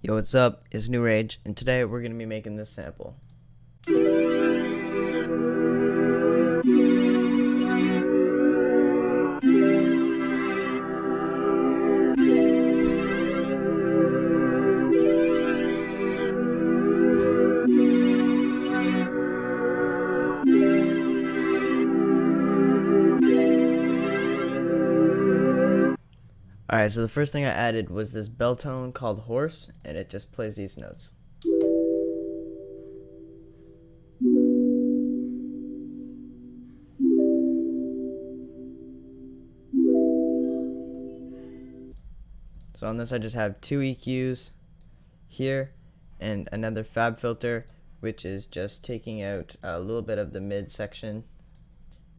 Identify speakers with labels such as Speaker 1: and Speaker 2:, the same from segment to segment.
Speaker 1: Yo, what's up? It's New Rage, and today we're going to be making this sample. Alright, so the first thing I added was this bell tone called Horse, and it just plays these notes. So on this I just have two EQs here and another fab filter, which is just taking out a little bit of the mid section,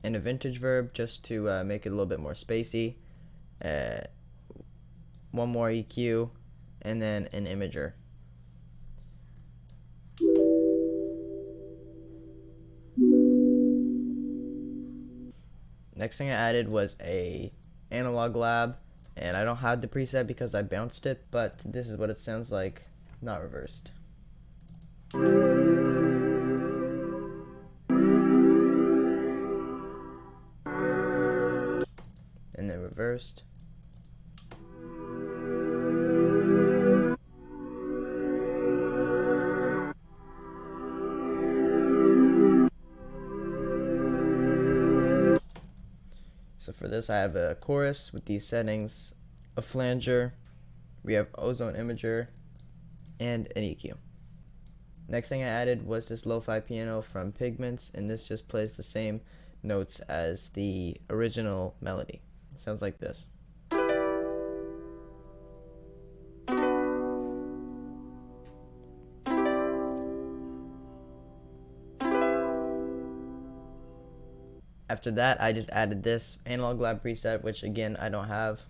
Speaker 1: and a vintage verb just to make it a little bit more spacey. One more EQ, and then an imager. Next thing I added was a analog lab, and I don't have the preset because I bounced it, but this is what it sounds like, not reversed. And then reversed. So for this I have a chorus with these settings, a flanger, we have ozone imager, and an EQ. Next thing I added was this lo-fi piano from Pigments, and this just plays the same notes as the original melody. It sounds like this. After that, I just added this analog lab preset, which again I don't have.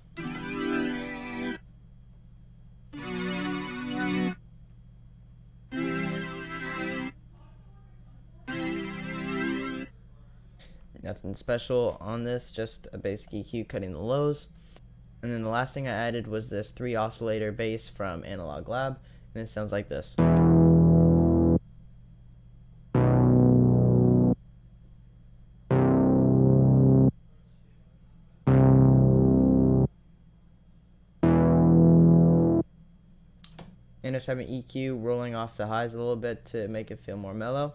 Speaker 1: Nothing special on this, just a basic EQ cutting the lows. And then the last thing I added was this 3 oscillator bass from Analog Lab, and it sounds like this. And just have an EQ rolling off the highs a little bit to make it feel more mellow.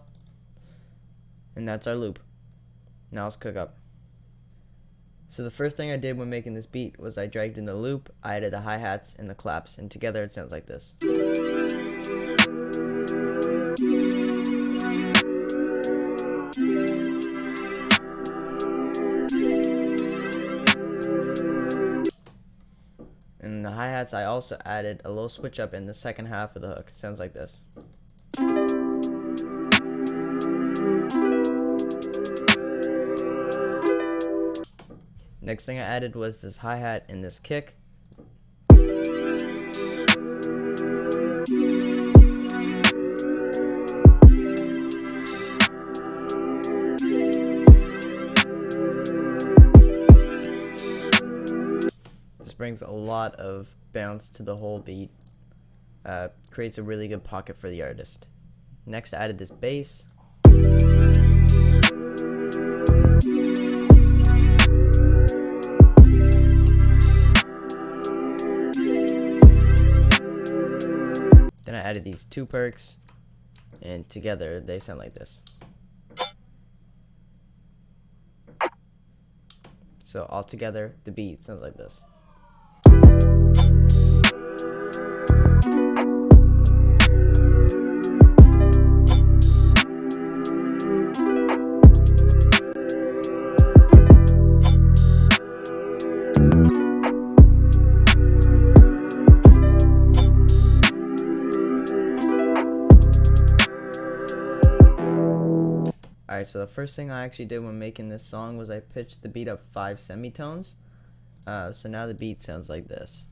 Speaker 1: And that's our loop. Now let's cook up. So the first thing I did when making this beat was I dragged in the loop, I added the hi-hats and the claps, and together it sounds like this. And the hi-hats I also added a little switch up in the second half of the hook. It sounds like this. Next thing I added was this hi-hat and this kick. This brings a lot of bounce to the whole beat. Creates a really good pocket for the artist. Next I added this bass. Then I added these 2 perks, and together they sound like this. So all together, the beat sounds like this. Alright, so the first thing I actually did when making this song was I pitched the beat up 5 semitones. So now the beat sounds like this.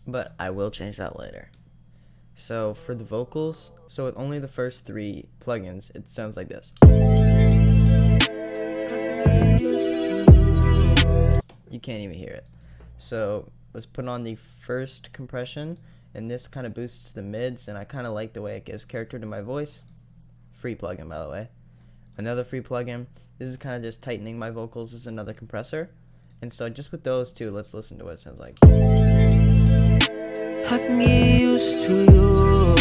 Speaker 1: But I will change that later. So for the vocals, so with only the first 3 plugins, it sounds like this. can't even hear it. So let's put on the first compression, and this kind of boosts the mids, and I kind of like the way it gives character to my voice. Free plugin, by the way. Another free plugin. This is kind of just tightening my vocals. This is another compressor. And so just with those two, let's listen to what it sounds like.
Speaker 2: I can get used to you.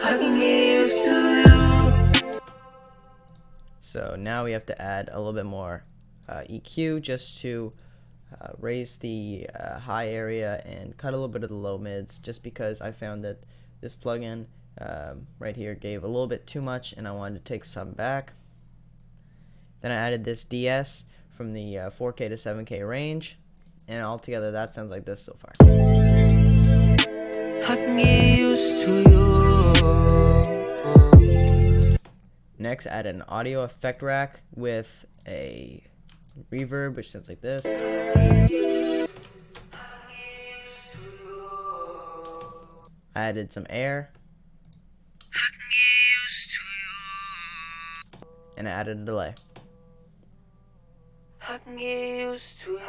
Speaker 2: I can get used to you.
Speaker 1: So now we have to add a little bit more EQ just to raise the high area and cut a little bit of the low mids, just because I found that this plugin right here gave a little bit too much and I wanted to take some back. Then I added this DS from the 4K to 7K range, and altogether that sounds like this so far.
Speaker 2: I can get used to you.
Speaker 1: Next, add an audio effect rack with a reverb, which sounds like this. I added some air. And I added a delay.
Speaker 2: I can get used to you.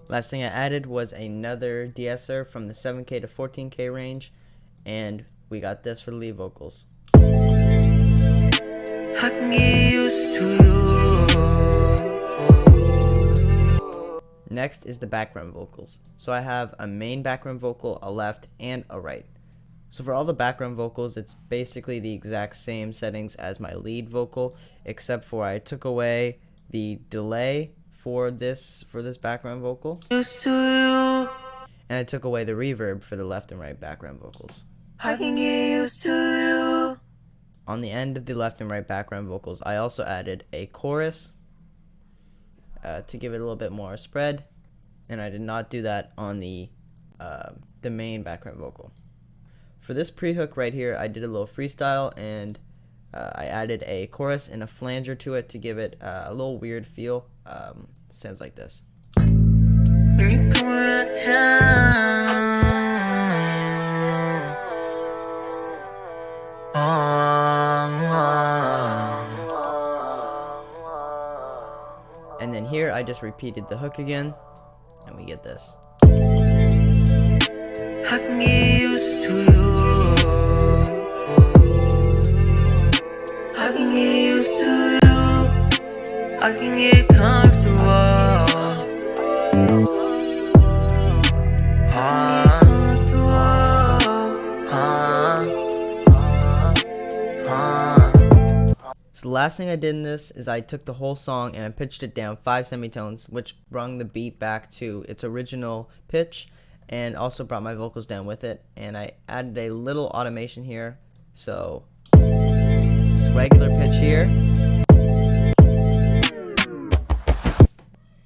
Speaker 1: Last thing I added was another de-esser from the 7K to 14K range, and we got this for the lead vocals.
Speaker 2: I can get used to you.
Speaker 1: Next is the background vocals. So I have a main background vocal, a left, and a right. So for all the background vocals, it's basically the exact same settings as my lead vocal, except for I took away the delay for this background vocal,
Speaker 2: Used to you.
Speaker 1: and I took away the reverb for the left and right background vocals.
Speaker 2: I can get used to you.
Speaker 1: On the end of the left and right background vocals, I also added a chorus to give it a little bit more spread, and I did not do that on the main background vocal. For this pre-hook right here, I did a little freestyle, and I added a chorus and a flanger to it to give it a little weird feel. Sounds like this.
Speaker 2: When you come around town,
Speaker 1: And then here, I just repeated the hook again, and we get this.
Speaker 2: I can get used to you. I can get used to you. I can get comfortable.
Speaker 1: So the last thing I did in this is I took the whole song and I pitched it down 5 semitones, which brought the beat back to its original pitch, and also brought my vocals down with it. And I added a little automation here, so it's regular pitch here,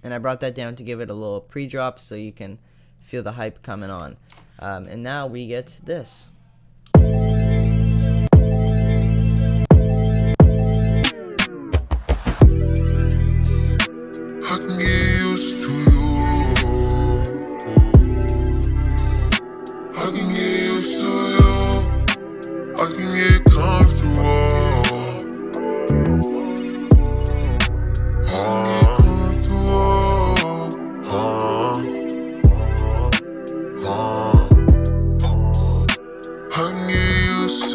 Speaker 1: and I brought that down to give it a little pre-drop so you can feel the hype coming on. And now we get this.
Speaker 2: I can get used to you. I can get used to you. I can get comfortable. I can get used to you.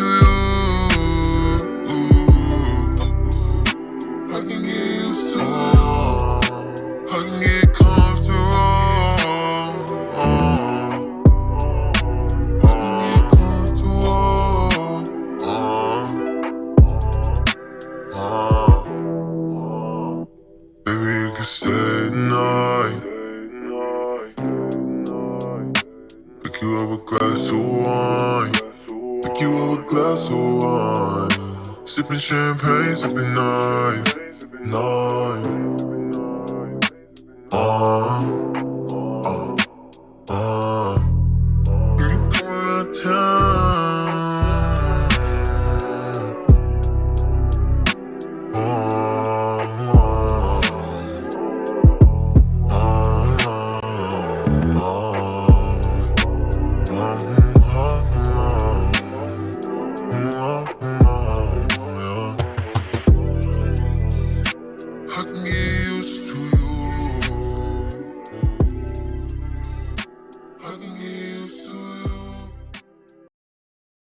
Speaker 2: I can get used to you. I can get comfortable. Baby, you can stay tonight. Pick you up a glass of wine. Pick you up a glass of wine. Sipping champagne, sipping knife.